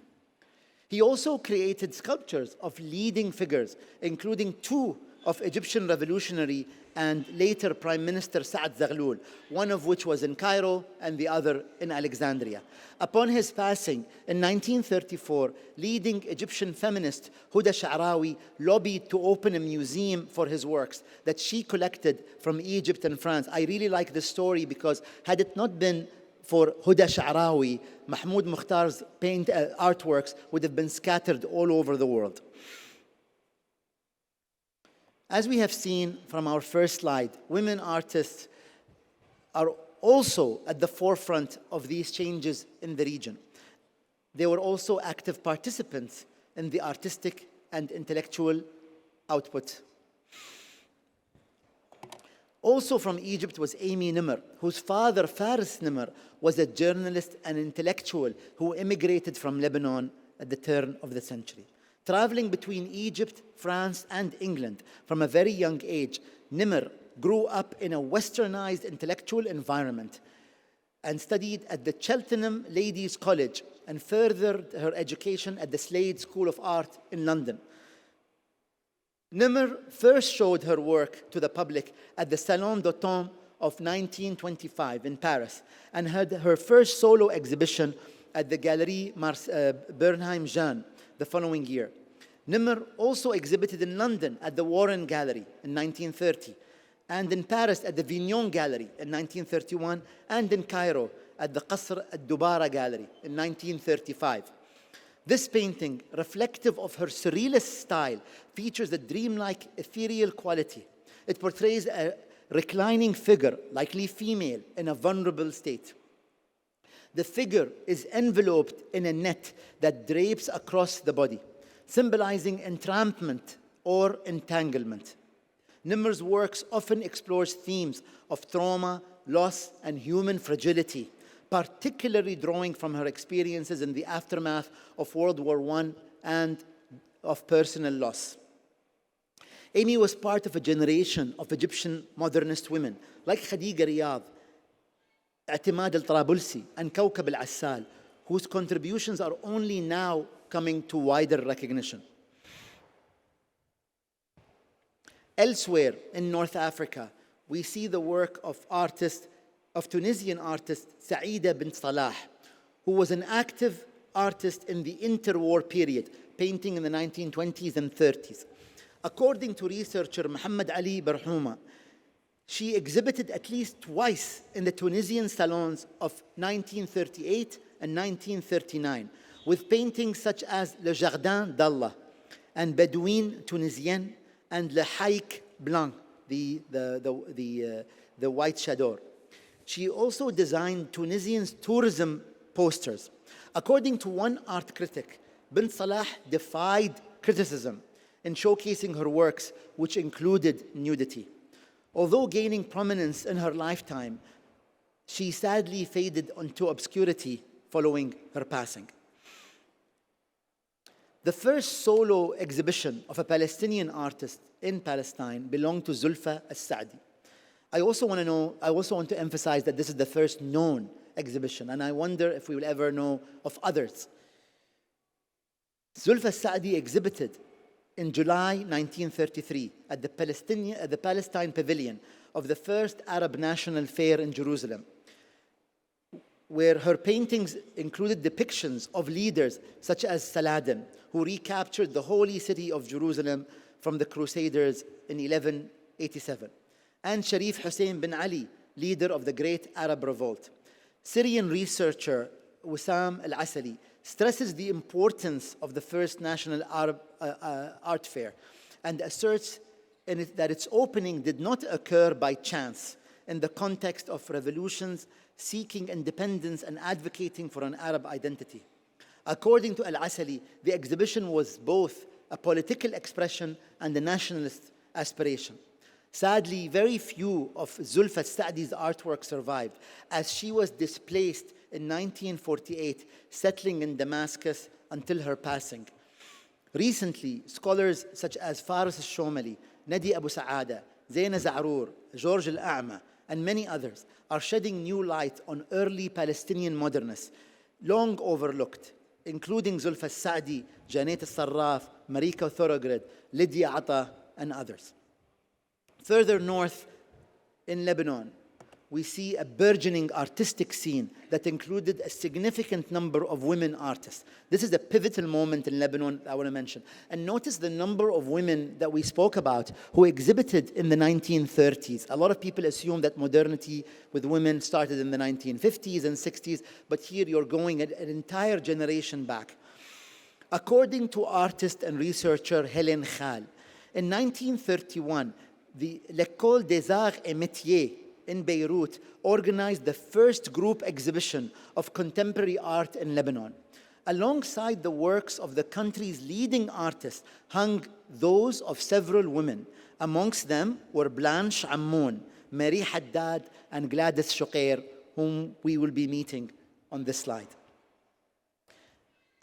He also created sculptures of leading figures, including 2 of Egyptian revolutionary and later Prime Minister Saad Zaghloul, one of which was in Cairo and the other in Alexandria. Upon his passing in 1934, leading Egyptian feminist Huda Sha'rawi lobbied to open a museum for his works that she collected from Egypt and France. I really like this story because had it not been for Huda Sha'rawi, Mahmoud Mukhtar's artworks would have been scattered all over the world. As we have seen from our first slide, women artists are also at the forefront of these changes in the region. They were also active participants in the artistic and intellectual output. Also from Egypt was Amy Nimr, whose father, Faris Nimr, was a journalist and intellectual who immigrated from Lebanon at the turn of the century. Traveling between Egypt, France, and England from a very young age, Nimr grew up in a westernized intellectual environment and studied at the Cheltenham Ladies' College and furthered her education at the Slade School of Art in London. Nimr first showed her work to the public at the Salon d'Automne of 1925 in Paris and had her first solo exhibition at the Galerie Bernheim Jeanne the following year. Nimr also exhibited in London at the Warren Gallery in 1930, and in Paris at the Vignon Gallery in 1931, and in Cairo at the Qasr al-Dubara Gallery in 1935. This painting, reflective of her surrealist style, features a dreamlike, ethereal quality. It portrays a reclining figure, likely female, in a vulnerable state. The figure is enveloped in a net that drapes across the body, symbolizing entrampment or entanglement. Nimr's works often explores themes of trauma, loss, and human fragility, particularly drawing from her experiences in the aftermath of World War I and of personal loss. Amy was part of a generation of Egyptian modernist women like Khadija Riyad, I'timad al-Tarabulsi, and Kawkab al-Assal, whose contributions are only now coming to wider recognition. Elsewhere in North Africa, we see the work of Tunisian artist Saïda bint Salah, who was an active artist in the interwar period, painting in the 1920s and 30s. According to researcher Muhammad Ali Barhouma, she exhibited at least twice in the Tunisian salons of 1938 and 1939, with paintings such as Le Jardin d'Allah and Bedouine Tunisienne and Le Haïk Blanc, the white chador. She also designed Tunisian tourism posters. According to one art critic, Bint Salah defied criticism in showcasing her works, which included nudity. Although gaining prominence in her lifetime, she sadly faded into obscurity following her passing. The first solo exhibition of a Palestinian artist in Palestine belonged to Zulfa Al-Saadi. I also want to emphasize that this is the first known exhibition, and I wonder if we will ever know of others. Zulfa Al-Saadi exhibited in July 1933 at the Palestine Pavilion of the first Arab National Fair in Jerusalem, where her paintings included depictions of leaders such as Saladin, who recaptured the holy city of Jerusalem from the Crusaders in 1187, and Sharif Hussein bin Ali, leader of the Great Arab Revolt. Syrian researcher Wissam Al-Asali stresses the importance of the first national Arab art fair and asserts that its opening did not occur by chance in the context of revolutions seeking independence and advocating for an Arab identity. According to Al-Asali, the exhibition was both a political expression and a nationalist aspiration. Sadly, very few of Zulfa Al-Saadi's artwork survived, as she was displaced in 1948, settling in Damascus until her passing. Recently, scholars such as Faris al-Shomali, Nadi Abu Saada, Zaina Zarour, George Al-A'ma, and many others are shedding new light on early Palestinian modernists, long overlooked, including Zulfa Al-Saadi, Janet Al-Sarraf, Marika Thorogred, Lydia Atta, and others. Further north in Lebanon, we see a burgeoning artistic scene that included a significant number of women artists. This is a pivotal moment in Lebanon I want to mention. And notice the number of women that we spoke about who exhibited in the 1930s. A lot of people assume that modernity with women started in the 1950s and 60s, but here you're going an entire generation back. According to artist and researcher Hélène Khal, in 1931, the L'École des Arts et Métiers in Beirut organized the first group exhibition of contemporary art in Lebanon. Alongside the works of the country's leading artists hung those of several women. Amongst them were Blanche Ammoun, Marie Haddad, and Gladys Shuqair, whom we will be meeting on this slide.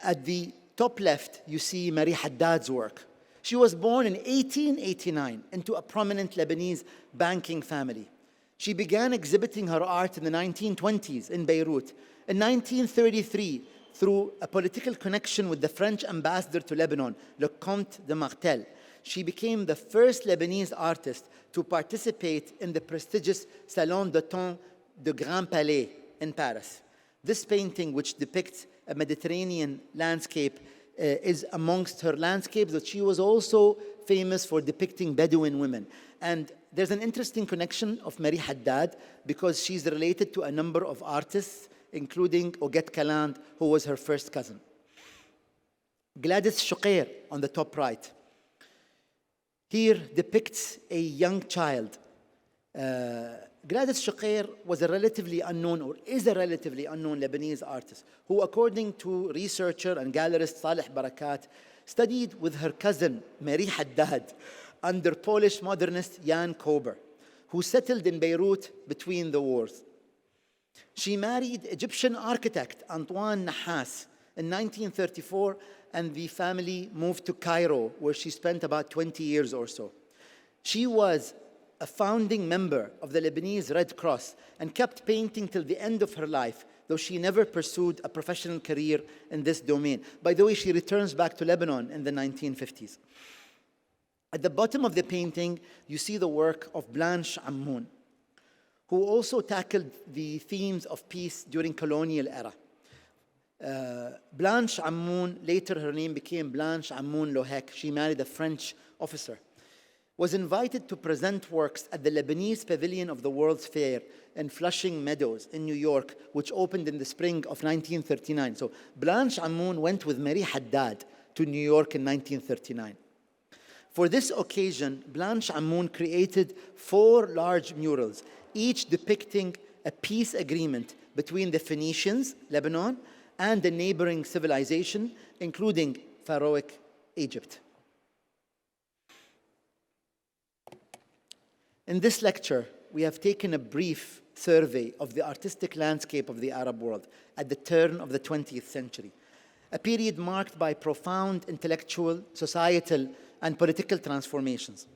At the top left, you see Marie Haddad's work. She was born in 1889 into a prominent Lebanese banking family. She began exhibiting her art in the 1920s in Beirut. In 1933, through a political connection with the French ambassador to Lebanon, Le Comte de Martel, she became the first Lebanese artist to participate in the prestigious Salon d'Automne de Grand Palais in Paris. This painting, which depicts a Mediterranean landscape, is amongst her landscapes, but she was also famous for depicting Bedouin women. And there's an interesting connection of Marie Haddad because she's related to a number of artists, including Oguette Caland, who was her first cousin. Gladys Shuqair on the top right. Here depicts a young child. Gladys Shuqair was a relatively unknown, or is a relatively unknown Lebanese artist who, according to researcher and gallerist Saleh Barakat, studied with her cousin Marie Haddad under Polish modernist Jan Kober, who settled in Beirut between the wars. She married Egyptian architect Antoine Nahas in 1934, and the family moved to Cairo, where she spent about 20 years or so. She was a founding member of the Lebanese Red Cross and kept painting till the end of her life, though she never pursued a professional career in this domain. By the way, she returns back to Lebanon in the 1950s. At the bottom of the painting, you see the work of Blanche Ammoun, who also tackled the themes of peace during colonial era. Blanche Ammoun, later her name became Blanche Ammoun Lohek. She married a French officer. Was invited to present works at the Lebanese Pavilion of the World's Fair in Flushing Meadows in New York, which opened in the spring of 1939. So Blanche Ammoun went with Marie Haddad to New York in 1939. For this occasion, Blanche Ammoun created 4 large murals, each depicting a peace agreement between the Phoenicians, Lebanon, and the neighboring civilization, including Pharaohic Egypt. In this lecture, we have taken a brief survey of the artistic landscape of the Arab world at the turn of the 20th century. a period marked by profound intellectual, societal, and political transformations.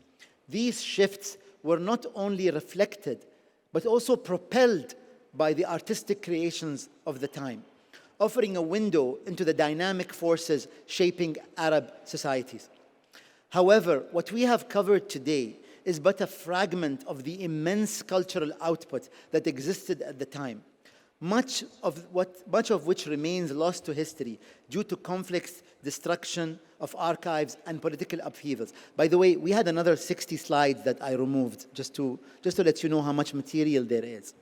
These shifts were not only reflected, but also propelled by the artistic creations of the time, offering a window into the dynamic forces shaping Arab societies. However, what we have covered today is but a fragment of the immense cultural output that existed at the time, much of which remains lost to history due to conflicts, destruction of archives, and political upheavals. By the way, we had another 60 slides that I removed just to let you know how much material there is.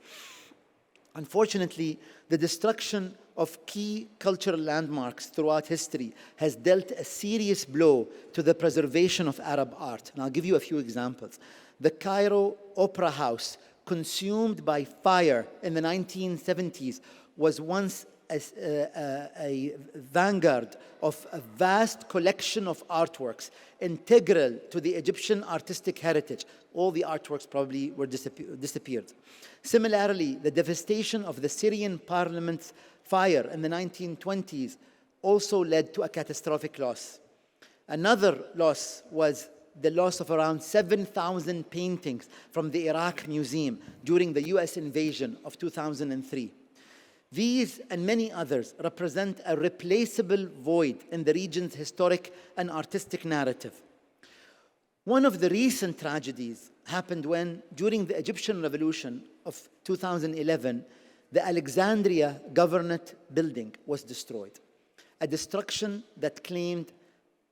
Unfortunately, the destruction of key cultural landmarks throughout history has dealt a serious blow to the preservation of Arab art. And I'll give you a few examples. The Cairo Opera House, consumed by fire in the 1970s, was once a vanguard of a vast collection of artworks integral to the Egyptian artistic heritage. All the artworks probably were disappeared. Similarly, the devastation of the Syrian parliament's fire in the 1920s also led to a catastrophic loss. Another loss was the loss of around 7,000 paintings from the Iraq Museum during the US invasion of 2003. These and many others represent a replaceable void in the region's historic and artistic narrative. One of the recent tragedies happened when, during the Egyptian Revolution of 2011, the Alexandria Governorate building was destroyed, a destruction that claimed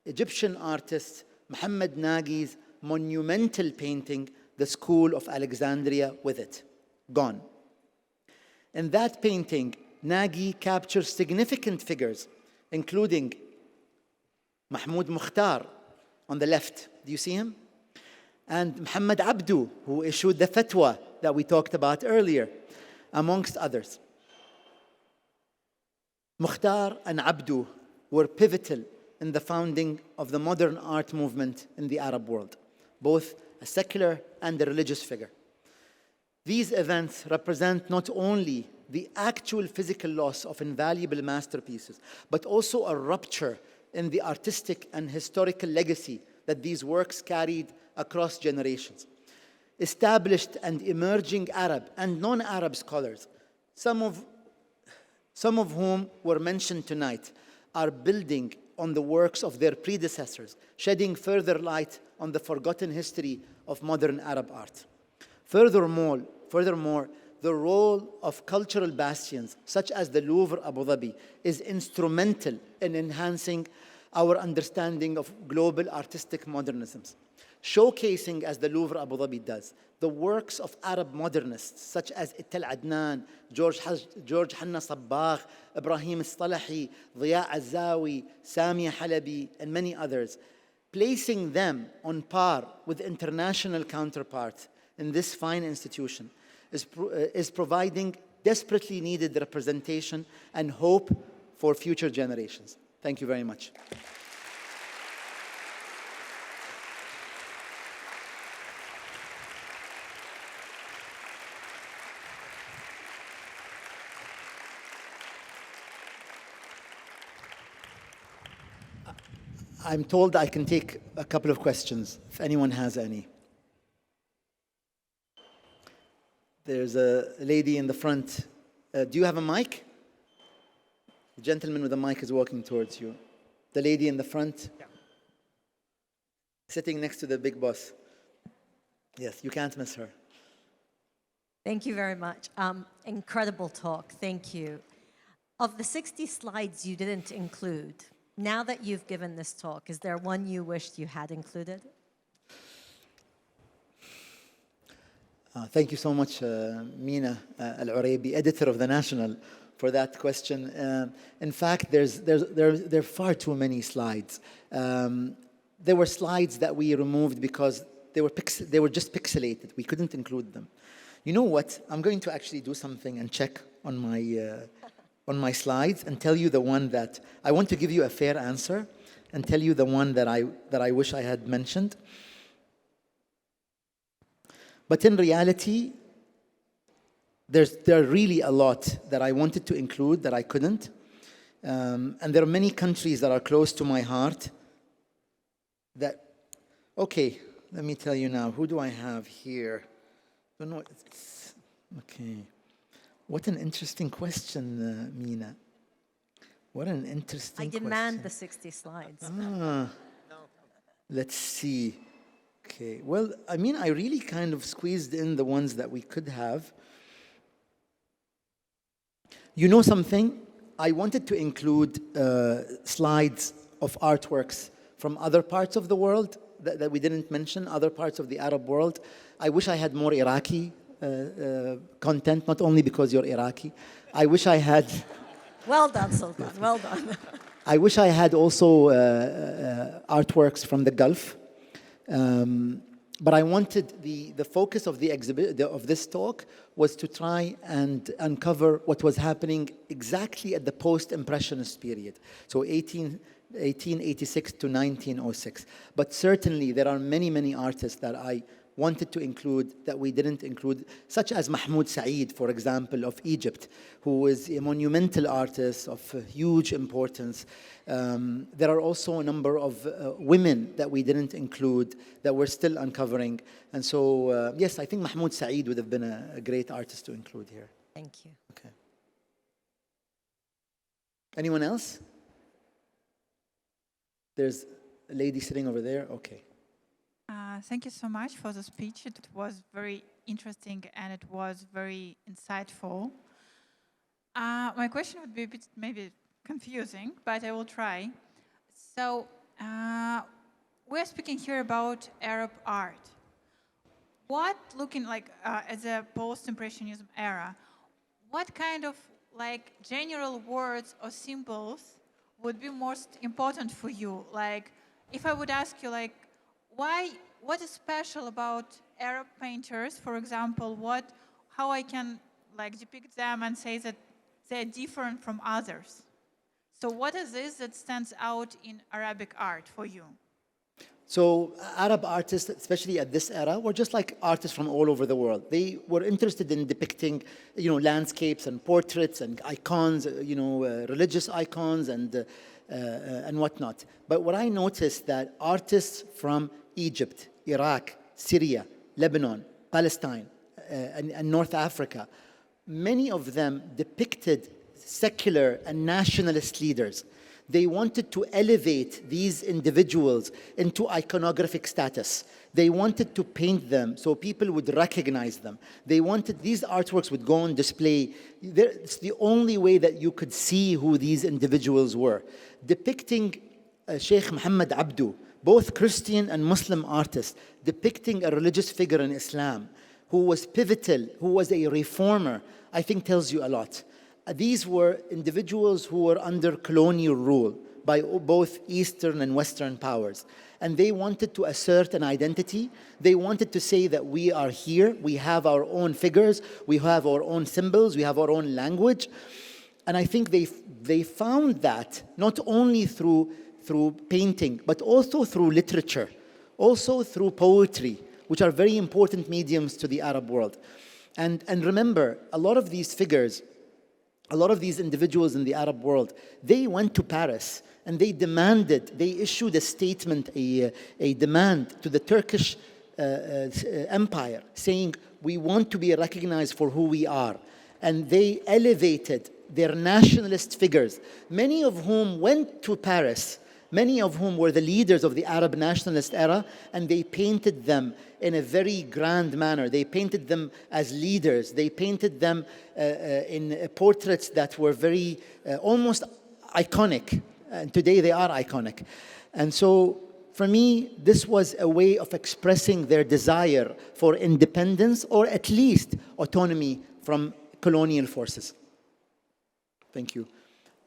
Egyptian artist Muhammad Nagi's monumental painting, The School of Alexandria, with it, gone. In that painting, Nagy captures significant figures, including Mahmoud Mukhtar on the left. Do you see him? And Muhammad Abdu, who issued the fatwa that we talked about earlier, amongst others. Mukhtar and Abdu were pivotal in the founding of the modern art movement in the Arab world, both a secular and a religious figure. These events represent not only the actual physical loss of invaluable masterpieces, but also a rupture in the artistic and historical legacy that these works carried across generations. Established and emerging Arab and non-Arab scholars, some of whom were mentioned tonight, are building on the works of their predecessors, shedding further light on the forgotten history of modern Arab art. Furthermore, the role of cultural bastions, such as the Louvre Abu Dhabi, is instrumental in enhancing our understanding of global artistic modernisms, showcasing, as the Louvre Abu Dhabi does, the works of Arab modernists such as Ittal Adnan, George Hanna Sabbagh, Ibrahim Salahi, Ziya Azawi, Samia Halabi, and many others, placing them on par with international counterparts in this fine institution is providing desperately needed representation and hope for future generations. Thank you very much. I'm told I can take a couple of questions, if anyone has any. There's a lady in the front. Do you have a mic? The gentleman with the mic is walking towards you. The lady in the front? Yeah. Sitting next to the big boss. Yes, you can't miss her. Thank you very much. Incredible talk. Thank you. Of the 60 slides you didn't include, now that you've given this talk, is there one you wished you had included? Thank you so much, Mina Al-Uraibi, editor of The National, for that question. In fact, there are far too many slides. There were slides that we removed because they were just pixelated. We couldn't include them. You know what? I'm going to actually do something and check on my slides and tell you the one that I want to give you a fair answer and tell you the one that I wish I had mentioned. But in reality, there are really a lot that I wanted to include that I couldn't. And there are many countries that are close to my heart okay, let me tell you now, who do I have here? Don't know, okay. What an interesting question, Mina. What an interesting question. I demand the 60 slides. Let's see. Okay, well, I mean, I really kind of squeezed in the ones that we could have. You know something? I wanted to include slides of artworks from other parts of the world that we didn't mention, other parts of the Arab world. I wish I had more Iraqi content, not only because you're Iraqi. I wish I had... Well done, Sultan, well done. I wish I had also artworks from the Gulf. But I wanted the focus of the exhibit of this talk was to try and uncover what was happening exactly at the post-impressionist period, so 1886 to 1906. But certainly there are many artists that I wanted to include that we didn't include, such as Mahmoud Saeed, for example, of Egypt, who is a monumental artist of huge importance. There are also a number of women that we didn't include that we're still uncovering. And so, yes, I think Mahmoud Saeed would have been a great artist to include here. Thank you. Okay. Anyone else? There's a lady sitting over there. Okay. Thank you so much for the speech. It was very interesting and it was very insightful. My question would be a bit maybe confusing, but I will try. So we're speaking here about Arab art. What, looking like as a post-impressionism era, what kind of like general words or symbols would be most important for you? Like, if I would ask you, like, what is special about Arab painters, for example, how I can like depict them and say that they're different from others? So what is this that stands out in Arabic art for you? So Arab artists, especially at this era, were just like artists from all over the world. They were interested in depicting, landscapes and portraits and icons, religious icons and whatnot. But what I noticed that artists from Egypt, Iraq, Syria, Lebanon, Palestine, and North Africa, many of them depicted secular and nationalist leaders. They wanted to elevate these individuals into iconographic status. They wanted to paint them so people would recognize them. They wanted these artworks would go on display. It's the only way that you could see who these individuals were. Depicting Sheikh Muhammad Abdu, both Christian and Muslim artists, depicting a religious figure in Islam who was pivotal, who was a reformer, I think tells you a lot. These were individuals who were under colonial rule by both Eastern and Western powers. And they wanted to assert an identity. They wanted to say that we are here, we have our own figures, we have our own symbols, we have our own language. And I think they found that not only through painting, but also through literature, also through poetry, which are very important mediums to the Arab world. And remember, a lot of these figures, a lot of these individuals in the Arab world, they went to Paris and they issued a statement, a demand to the Turkish Empire saying, we want to be recognized for who we are. And they elevated their nationalist figures, many of whom went to Paris, many of whom were the leaders of the Arab nationalist era, and they painted them in a very grand manner. They painted them as leaders. They painted them in portraits that were very, almost iconic. And today they are iconic. And so, for me, this was a way of expressing their desire for independence, or at least autonomy from colonial forces. Thank you.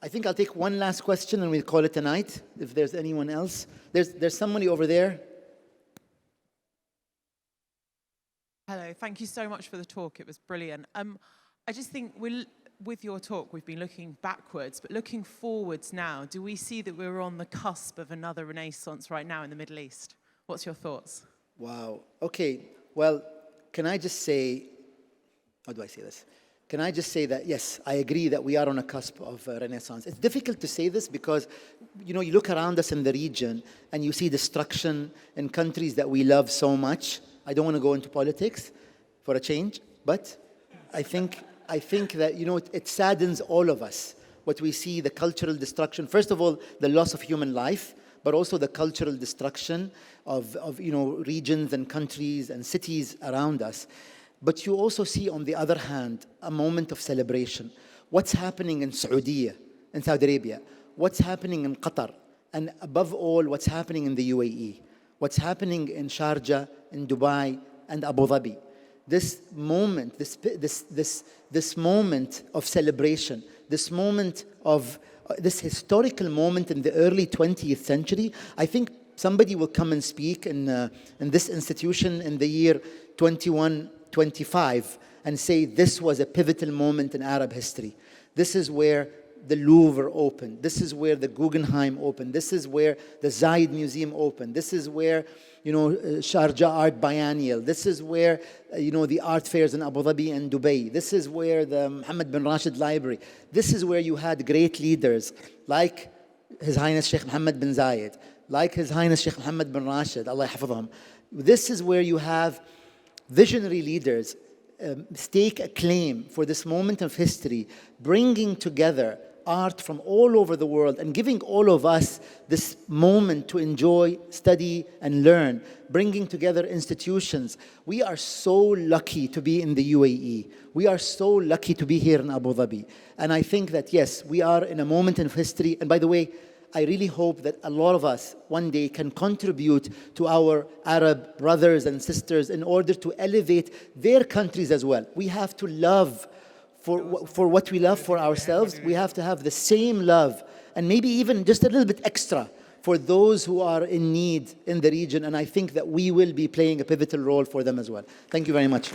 I think I'll take one last question and we'll call it a night, if there's anyone else. There's somebody over there. Hello, thank you so much for the talk. It was brilliant. I just think with your talk, we've been looking backwards, but looking forwards now, do we see that we're on the cusp of another renaissance right now in the Middle East? What's your thoughts? Wow. Okay. Well, can I just say, how do I say this? can I just say that, yes, I agree that we are on a cusp of Renaissance. It's difficult to say this because, you know, you look around us in the region and you see destruction in countries that we love so much. I don't want to go into politics for a change, but I think that, you know, it saddens all of us what we see, the cultural destruction. First of all, the loss of human life, but also the cultural destruction of you know, regions and countries and cities around us. But you also see, on the other hand, a moment of celebration. What's happening in Saudi Arabia? What's happening in Qatar? And above all, what's happening in the UAE? What's happening in Sharjah, in Dubai, and Abu Dhabi? This moment, this moment of celebration, this moment of this historical moment in the early 20th century, I think somebody will come and speak in this institution in the year 2125 and say this was a pivotal moment in Arab history. This is where the Louvre opened. This is where the Guggenheim opened. This is where the Zayed Museum opened. This is where, you know, Sharjah Art Biennial. This is where, you know, the art fairs in Abu Dhabi and Dubai. This is where the Mohammed bin Rashid Library. This is where you had great leaders like His Highness Sheikh Mohammed bin Zayed, like His Highness Sheikh Mohammed bin Rashid, Allah yahfadhum. This is where you have visionary leaders stake a claim for this moment of history, bringing together art from all over the world and giving all of us this moment to enjoy, study, and learn, bringing together institutions. We are so lucky to be in the UAE. We are so lucky to be here in Abu Dhabi. And I think that, yes, we are in a moment of history. And by the way, I really hope that a lot of us one day can contribute to our Arab brothers and sisters in order to elevate their countries as well. We have to love for what we love for ourselves. We have to have the same love, and maybe even just a little bit extra for those who are in need in the region. And I think that we will be playing a pivotal role for them as well. Thank you very much.